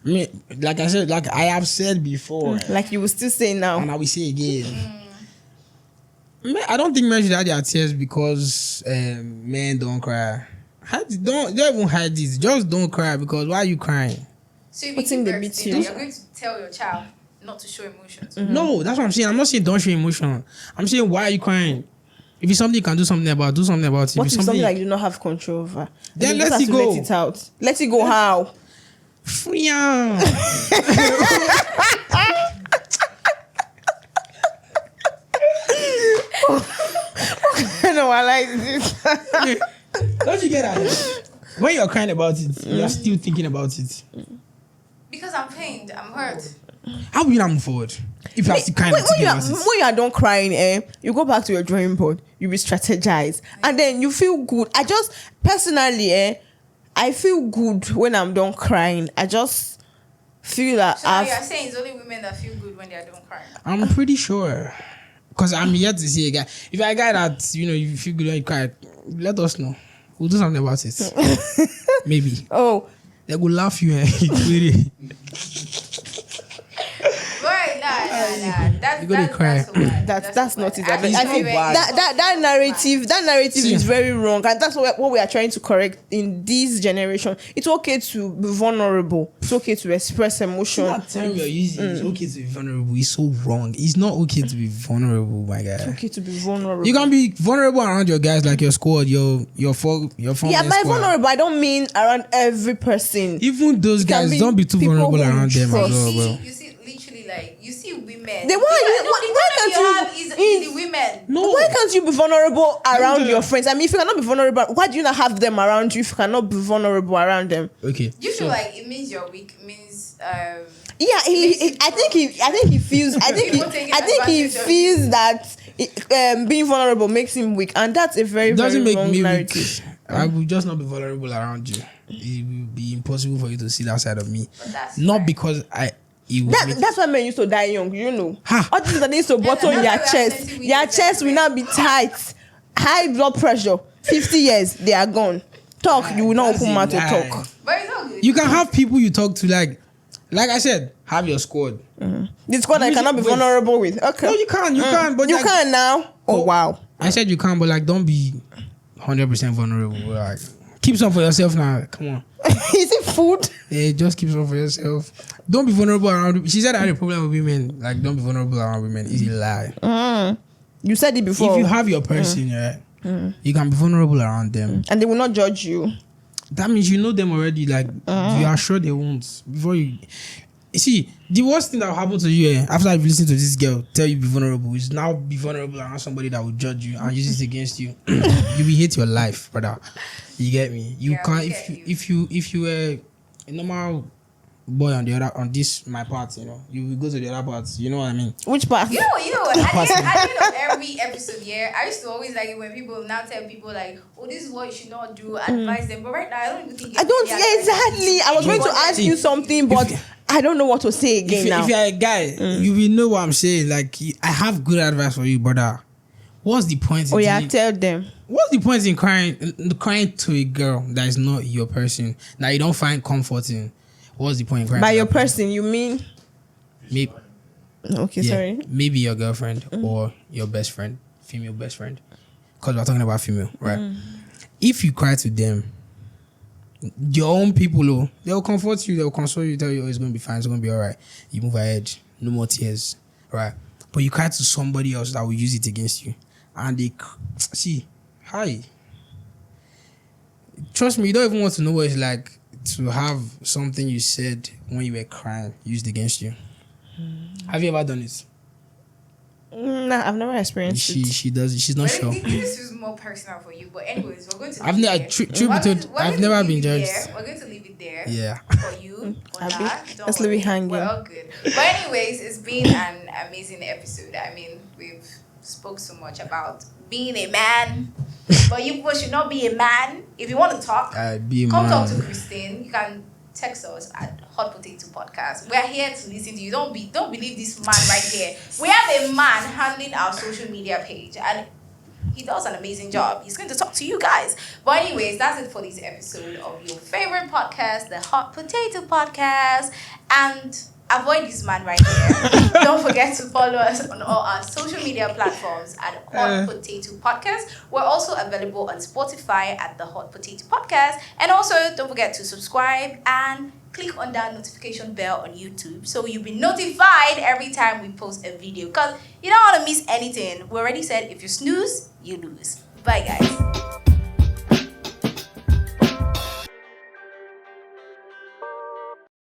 mean, like I said, like I have said before,
Like you will still say now.
and I will say again. I don't think men should hide their tears because men don't cry. Don't even hide it. Just don't cry because why are you crying?
So if
What's
you
in
give
the
birth to
beat
them,
you?
you're going to tell your child not to show emotions.
No, that's what I'm saying. I'm not saying don't show emotion. I'm saying why are you crying? If it's something you can do something about, do something about it.
What
if
if
it's
something like you do not have control over?
Then
You just
let
have
it
to
go.
Let it out. Let it go how?
Yeah.
No, I like this.
Don't you get that? When you're crying about it, you're still thinking about it.
Because I'm pained, I'm hurt.
How will you not move forward? If you're still kind of
when
thinking
you are,
about it.
when you are done crying, you go back to your drawing board, you re-strategize, and then you feel good. I just personally, I feel good when I'm done crying. I just feel that
So now you're
I've
saying it's only women that feel good when they are done crying.
I'm pretty sure. Because I'm yet to see a guy. If you're a guy that, you feel good when you cry, let us know. We'll do something about it. Maybe.
oh
They will laugh you. Really.
Right, nah. That's
You gonna
that's,
cry.
that's so bad.
that's
so
not
bad.
it.
Actually,
I
not
think
bad.
that narrative
See.
is very wrong, and that's what we are trying to correct in this generation. It's okay to be vulnerable. It's okay to express emotion.
That term you're using is okay to be vulnerable. It's so wrong. It's not okay to be vulnerable, my guy.
Okay to be vulnerable.
You can be vulnerable around your guys, like your squad, your former
Yeah, by
squad.
vulnerable, I don't mean around every person.
Even those
can
guys,
be
don't be too
people
vulnerable
who
around them
trust.
as well, bro.
You see, literally, like, you see women.
Then why
the
you- why
problem
can't
you
you-
have is the women.
No.
Why can't you be vulnerable around
Yeah.
your friends? I mean, if you cannot be vulnerable, why do you not have them around you if you cannot be vulnerable around them?
Okay.
You feel like it means you're weak, means
Yeah, I think he feels. I think
People taking
he
advantage of
feels that being vulnerable makes him weak, and that's a very
It doesn't
very
make
wrong
me
narrative.
weak. I will just not be vulnerable around you. It will be impossible for you to see that side of me.
But that's
Not
fine.
because it will make
That's why men used to die young, you know.
Ha.
All things that they used to bottle in
that's
their
why we are
chest.
plenty
Their
with
chest will not be tight. High blood pressure. 50 years, they are gone. Talk, you will not
That's
open
a
mouth to
lie.
talk.
But it's not good.
You can have people you talk to like I said, have your squad.
The squad I
Wait.
cannot be vulnerable with. Okay.
No, you can't. You can't. But
You
like,
can now. Oh wow.
I said you can't, but like, don't be 100% vulnerable. Like, keep some for yourself now. Come on.
Is it food?
Yeah, just keep some for yourself. Don't be vulnerable around. She said I had a problem with women. Like, don't be vulnerable around women. It's a lie.
You said it before.
If you have your person, you can be vulnerable around them.
And they will not judge you.
That means you know them already. Like, you are sure they won't. Before you see, the worst thing that will happen to you after you've listened to this girl tell you be vulnerable is now be vulnerable around somebody that will judge you and use it against you. You will hate your life, brother. You get me? You
Yeah,
can't
we get you.
if you were a normal boy on this my part, you will go to the other parts. You know what I mean?
Which part?
You know, at the end of every episode, I used to always like it when people now tell people like, oh, this is what you should not do, advise them. But right now, I don't even think
I don't. Yeah, exactly. I was going to ask you something, but I don't know what to say again now.
If you're a guy, you will know what I'm saying. Like, I have good advice for you, brother. What's the point?
Oh yeah, tell them.
What's the point in crying to a girl that is not your person, that you don't find comforting? What's the point in crying?
By
to
your
that
person, you mean?
Maybe,
Okay, sorry.
maybe your girlfriend or your best friend, female best friend, because we're talking about female, right? If you cry to them, your own people, they'll comfort you, they'll console you, tell you, oh, it's going to be fine, it's going to be all right. You move ahead, no more tears, right? But you cry to somebody else that will use it against you, and they see, hi. Trust me, you don't even want to know what it's like to have something you said when you were crying used against you. Have you ever done it?
Nah, I've never experienced it.
She does it. She's not sure.
This is more personal for you, but anyways, we're going to.
I've never I've never been judged.
We're going to leave it there.
Yeah.
For you, for
Abi,
that. Don't
let's leave it
worry.
hanging.
We're all good. But anyways, it's been an amazing episode. I mean, we've spoke so much about being a man, but you people should not be a man. If you want to talk,
Be a
come
man.
talk to Christine. You can text us at Hot Potato Podcast. We're here to listen to you. Don't believe this man right here. We have a man handling our social media page, and he does an amazing job. He's going to talk to you guys. But anyways, that's it for this episode of your favorite podcast, the Hot Potato Podcast. And avoid this man right here. Don't forget to follow us on all our social media platforms at Hot Potato Podcast. We're also available on Spotify at the Hot Potato Podcast. And also, don't forget to subscribe and click on that notification bell on YouTube so you'll be notified every time we post a video, because you don't want to miss anything. We already said if you snooze, you lose. Bye, guys.